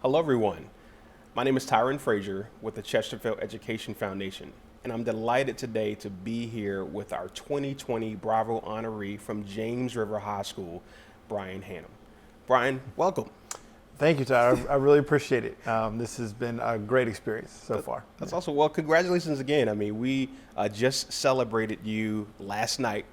Hello, everyone. My name is Tyron Frazier with the Chesterfield Education Foundation, and I'm delighted today to be here with our 2020 Bravo honoree from James River High School, Bryan Hannum. Bryan, welcome. Thank you, Tyler. I really appreciate it. This has been a great experience so far. That's awesome. Well, congratulations again. I mean, we just celebrated you last night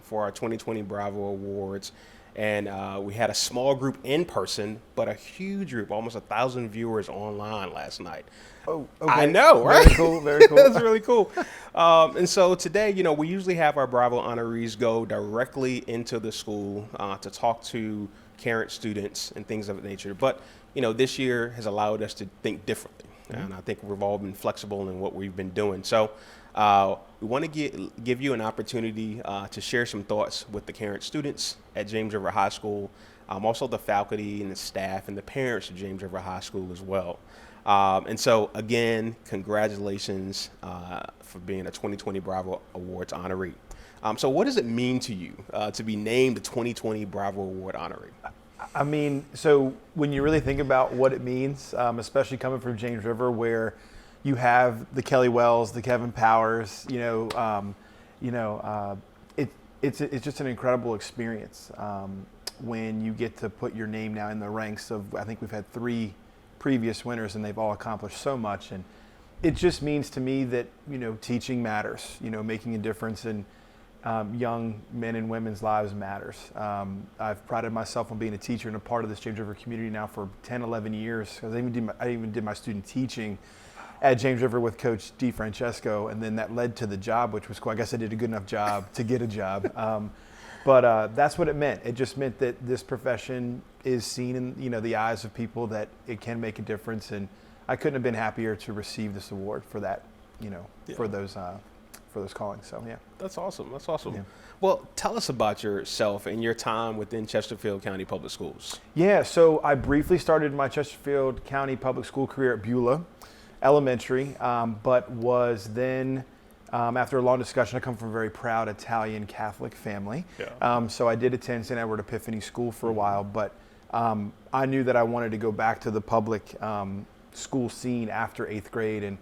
for our 2020 Bravo Awards. And we had a small group in person, but a huge group, almost 1,000 viewers online last night. Oh, okay. I know, right? Very cool, very cool. That's really cool. And so today, we usually have our Bravo honorees go directly into the school to talk to current students and things of that nature. But, this year has allowed us to think differently. Mm-hmm. And I think we've all been flexible in what we've been doing. So we want to give you an opportunity to share some thoughts with the current students at James River High School, also the faculty and the staff and the parents of James River High School as well. And so, again, congratulations for being a 2020 Bravo Awards honoree. So what does it mean to you to be named the 2020 Bravo Award honoree? I mean, so when you really think about what it means, especially coming from James River, where you have the Kelly Wells, the Kevin Powers, it's just an incredible experience when you get to put your name now in the ranks of, I think we've had 3 previous winners and they've all accomplished so much. And it just means to me that, teaching matters, making a difference in young men and women's lives matters. I've prided myself on being a teacher and a part of this James River community now for 10, 11 years. Because I even did my student teaching at James River with Coach DeFrancesco, and then that led to the job, which was cool. I guess I did a good enough job to get a job. But that's what it meant. It just meant that this profession is seen in the eyes of people, that it can make a difference. And I couldn't have been happier to receive this award for that, for those callings. So yeah. That's awesome. That's awesome. Yeah. Well, tell us about yourself and your time within Chesterfield County Public Schools. Yeah, so I briefly started my Chesterfield County Public School career at Beulah Elementary, but was then, after a long discussion, I come from a very proud Italian Catholic family. Yeah. So I did attend St. Edward Epiphany School for a while, but I knew that I wanted to go back to the public school scene after 8th grade and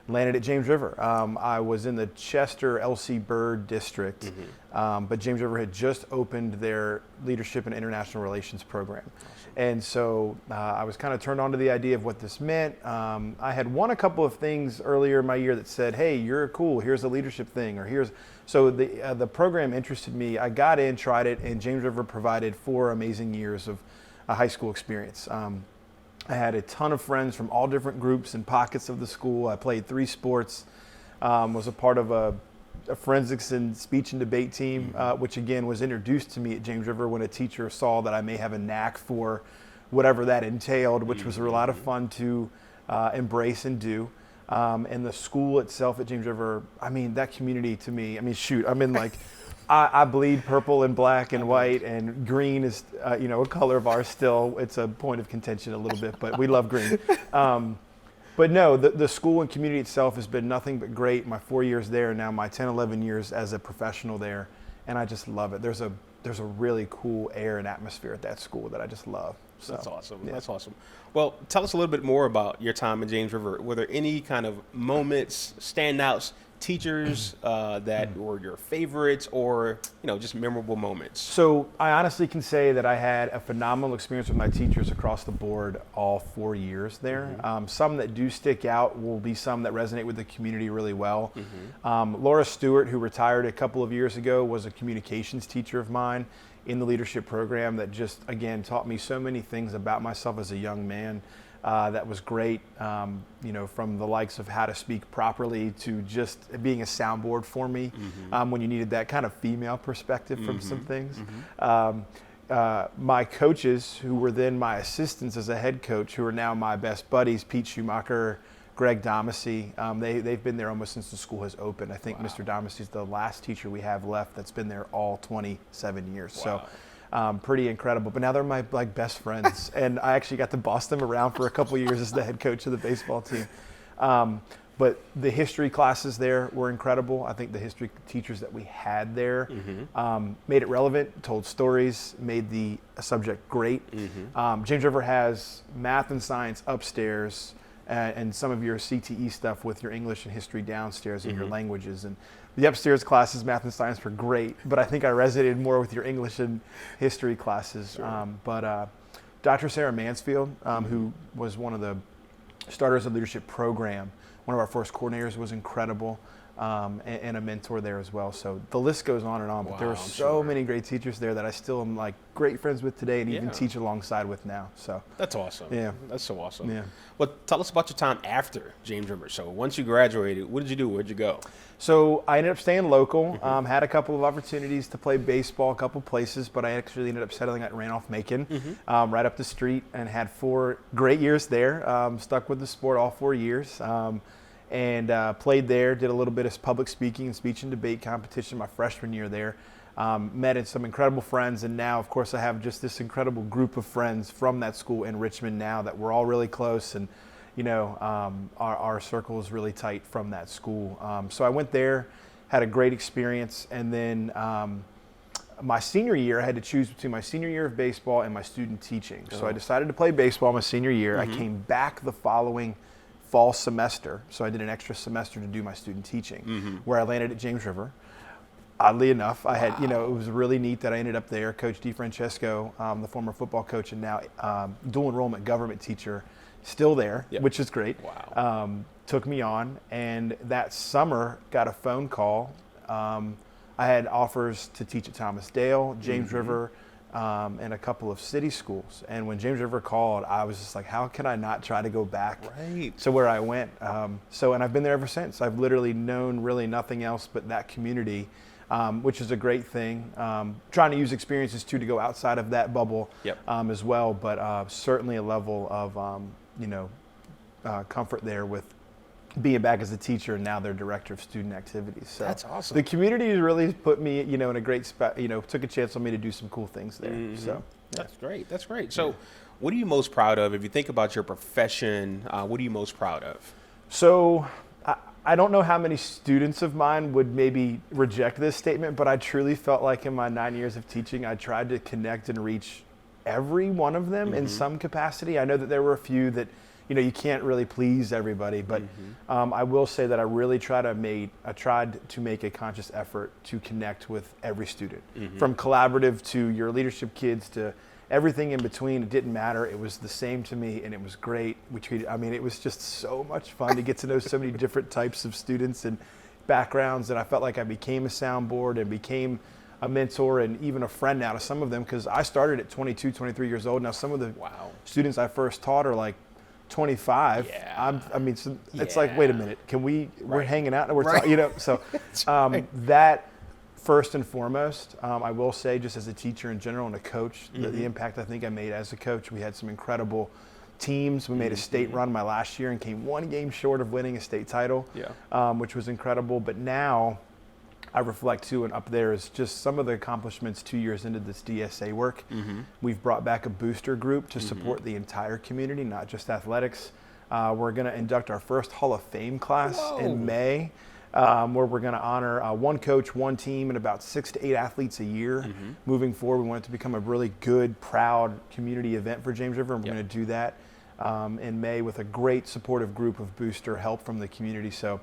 landed at James River. I was in the Chester L.C. Byrd district, mm-hmm. But James River had just opened their Leadership and International Relations program. Awesome. And so I was kind of turned on to the idea of what this meant. I had won a couple of things earlier in my year that said, hey, you're cool, here's a leadership thing, or so the program interested me. I got in, tried it, and James River provided 4 amazing years of a high school experience. I had a ton of friends from all different groups and pockets of the school. I played 3 sports, was a part of a forensics and speech and debate team, which again was introduced to me at James River when a teacher saw that I may have a knack for whatever that entailed, which was a lot of fun to embrace and do. And the school itself at James River, I mean, that community to me, I'm in like, I bleed purple and black and white, and green is, a color of ours still. It's a point of contention a little bit, but we love green. But no, the school and community itself has been nothing but great. My 4 years there, and now my 10, 11 years as a professional there, and I just love it. There's a really cool air and atmosphere at that school that I just love. So, that's awesome. Yeah. That's awesome. Well, tell us a little bit more about your time in James River. Were there any kind of moments, standouts, teachers that were your favorites, or just memorable moments? So I honestly can say that I had a phenomenal experience with my teachers across the board all 4 years there. Mm-hmm. Some that do stick out will be some that resonate with the community really well. Mm-hmm. Laura Stewart, who retired a couple of years ago, was a communications teacher of mine in the leadership program that just, again, taught me so many things about myself as a young man. That was great, from the likes of how to speak properly to just being a soundboard for me, mm-hmm. When you needed that kind of female perspective from mm-hmm. some things. Mm-hmm. My coaches, who were then my assistants as a head coach, who are now my best buddies, Pete Schumacher, Greg Domacy, they've been there almost since the school has opened. I think Mr. Domacy is the last teacher we have left that's been there all 27 years. Wow. So pretty incredible. But now they're my best friends, and I actually got to boss them around for a couple years as the head coach of the baseball team. But the history classes there were incredible. I think the history teachers that we had there made it relevant, told stories, made the subject great. James River has math and science upstairs and some of your CTE stuff with your English and history downstairs and your languages. And the upstairs classes, math and science, were great, but I think I resonated more with your English and history classes. Sure. But Dr. Sarah Mansfield, who was one of the starters of the leadership program, one of our first coordinators, was incredible, and a mentor there as well. So the list goes on and on, but there were so many great teachers there that I still am like great friends with today and even teach alongside with now. So that's awesome. Yeah. That's so awesome. Yeah. Well, tell us about your time after James River. So once you graduated, what did you do? Where'd you go? So I ended up staying local, had a couple of opportunities to play baseball a couple places, but I actually ended up settling at Randolph-Macon, right up the street, and had 4 great years there. Stuck with the sport all 4 years. And played there, did a little bit of public speaking and speech and debate competition my freshman year there. Met some incredible friends, and now, of course, I have just this incredible group of friends from that school in Richmond now that we're all really close, and our circle is really tight from that school. So I went there, had a great experience, and then my senior year, I had to choose between my senior year of baseball and my student teaching. So I decided to play baseball my senior year. I came back the following fall semester, so I did an extra semester to do my student teaching, where I landed at James River. Oddly enough, I had, it was really neat that I ended up there. Coach DeFrancesco, the former football coach and now dual enrollment government teacher, still there, which is great. Wow. Took me on, and that summer got a phone call. I had offers to teach at Thomas Dale, James River, and a couple of city schools. And when James River called, I was just like, how can I not try to go back to where I went? And I've been there ever since. I've literally known really nothing else but that community, which is a great thing. Trying to use experiences too to go outside of that bubble as well, but certainly a level of comfort there with being back as a teacher and now their director of student activities. So that's awesome. The community really put me, in a great spot, took a chance on me to do some cool things there. So that's great. That's great. So what are you most proud of? If you think about your profession, what are you most proud of? So I don't know how many students of mine would maybe reject this statement, but I truly felt like in my 9 years of teaching, I tried to connect and reach every one of them in some capacity. I know that there were a few that, you can't really please everybody, but I will say that I really tried to make a conscious effort to connect with every student, from collaborative to your leadership kids to everything in between. It didn't matter. It was the same to me, and it was great. It was just so much fun to get to know so many different types of students and backgrounds, and I felt like I became a soundboard and became a mentor and even a friend now to some of them, because I started at 22, 23 years old. Now some of the students I first taught are like 25. It's like, wait a minute, we're hanging out and we're talking, so that first and foremost, I will say, just as a teacher in general and a coach, the impact I think I made as a coach. We had some incredible teams. We made a state run my last year and came 1 game short of winning a state title, which was incredible. But now I reflect too, and up there is just some of the accomplishments 2 years into this DSA work. We've brought back a booster group to support the entire community, not just athletics. We're going to induct our first Hall of Fame class in May, where we're going to honor one coach, one team, and about 6 to 8 athletes a year. Moving forward, we want it to become a really good, proud community event for James River, and we're going to do that in May with a great supportive group of booster help from the community. So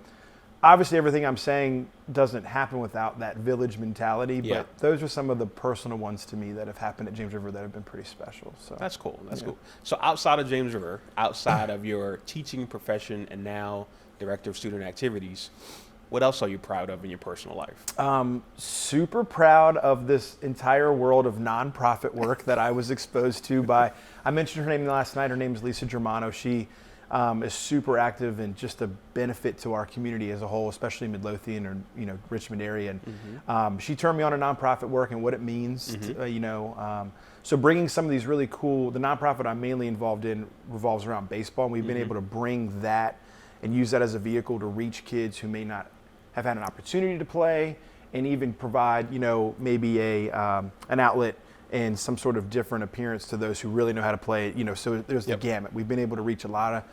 obviously, everything I'm saying doesn't happen without that village mentality, but those are some of the personal ones to me that have happened at James River that have been pretty special. So that's cool. That's cool. So outside of James River, outside of your teaching profession and now director of student activities, what else are you proud of in your personal life? Super proud of this entire world of nonprofit work that I was exposed to by, I mentioned her name last night. Her name is Lisa Germano. She is super active and just a benefit to our community as a whole, especially Midlothian or Richmond area. And she turned me on to nonprofit work and what it means. So bringing some of these really cool, the nonprofit I'm mainly involved in revolves around baseball, and we've been able to bring that and use that as a vehicle to reach kids who may not have had an opportunity to play, and even provide maybe an outlet and some sort of different appearance to those who really know how to play it. So there's the gamut. We've been able to reach a lot of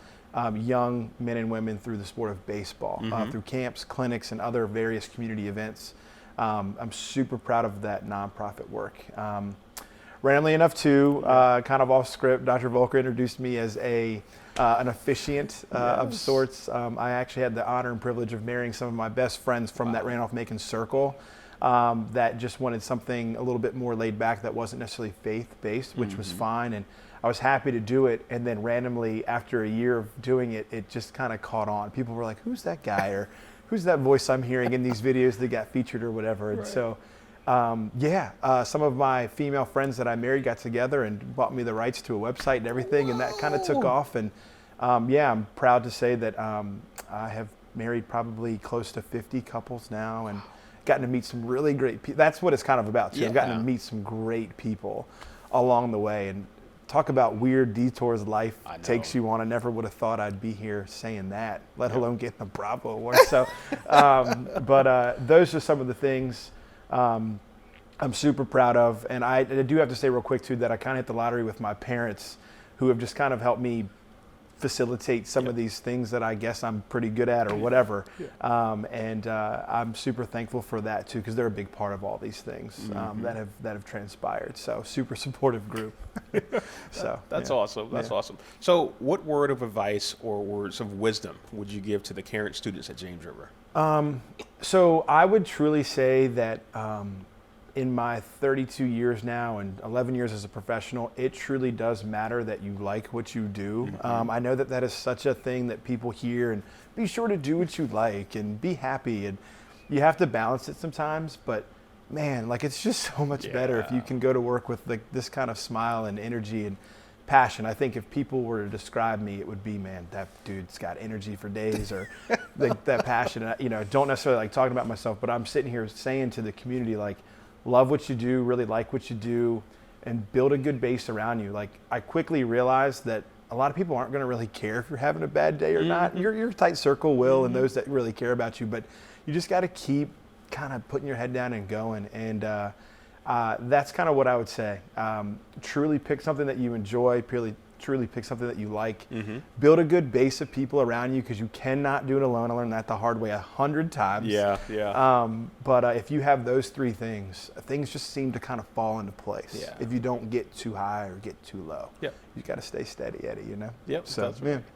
young men and women through the sport of baseball, through camps, clinics, and other various community events. I'm super proud of that nonprofit work. Randomly enough, too, kind of off script, Dr. Volker introduced me as an officiant of sorts. I actually had the honor and privilege of marrying some of my best friends from that Randolph-Macon circle that just wanted something a little bit more laid back that wasn't necessarily faith-based, which was fine. And I was happy to do it. And then randomly, after a year of doing it, it just kind of caught on. People were like, who's that guy? Or who's that voice I'm hearing in these videos that got featured or whatever? And so some of my female friends that I married got together and bought me the rights to a website and everything, and that kind of took off. And I'm proud to say that I have married probably close to 50 couples now and gotten to meet some really great people. That's what it's kind of about, too. I've gotten to meet some great people along the way. And talk about weird detours life takes you on. I never would have thought I'd be here saying that, let alone getting the Bravo Award. So, but those are some of the things I'm super proud of. And I do have to say real quick, too, that I kind of hit the lottery with my parents, who have just kind of helped me facilitate some of these things that I guess I'm pretty good at or whatever. I'm super thankful for that, too, because they're a big part of all these things that have transpired. So super supportive group. So that's awesome. That's awesome. So what word of advice or words of wisdom would you give to the current students at James River? So I would truly say that in my 32 years now and 11 years as a professional, it truly does matter that you like what you do. I know that is such a thing that people hear, and be sure to do what you like and be happy. And you have to balance it sometimes, but man, like it's just so much better if you can go to work with this kind of smile and energy and passion. I think if people were to describe me, it would be, man, that dude's got energy for days, or that passion. You know, don't necessarily like talking about myself, but I'm sitting here saying to the community, like, love what you do, really like what you do, and build a good base around you. Like, I quickly realized that a lot of people aren't going to really care if you're having a bad day or not. Your tight circle will, and those that really care about you, but you just got to keep kind of putting your head down and going. And that's kind of what I would say. Truly pick something that you enjoy, truly pick something that you like. Build a good base of people around you, because you cannot do it alone. I learned that the hard way 100 times. But if you have those three things, things just seem to kind of fall into place. If you don't get too high or get too low. You got to stay steady, Eddie, you know? So,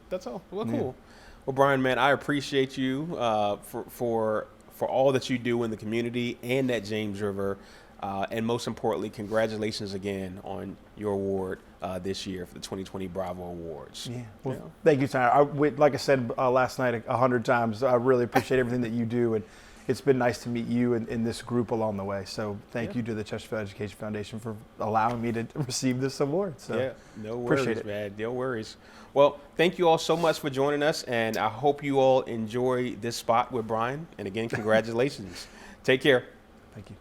that's all. Well, cool. Well, Bryan, man, I appreciate you for all that you do in the community and at James River. And most importantly, congratulations again on your award this year for the 2020 Bravo Awards. Thank you, Tyler. Like I said last night 100 times, I really appreciate everything that you do, and it's been nice to meet you and this group along the way. So thank you to the Chesterfield Education Foundation for allowing me to receive this award. So no worries, man. No worries. Well, thank you all so much for joining us, and I hope you all enjoy this spot with Bryan. And again, congratulations. Take care. Thank you.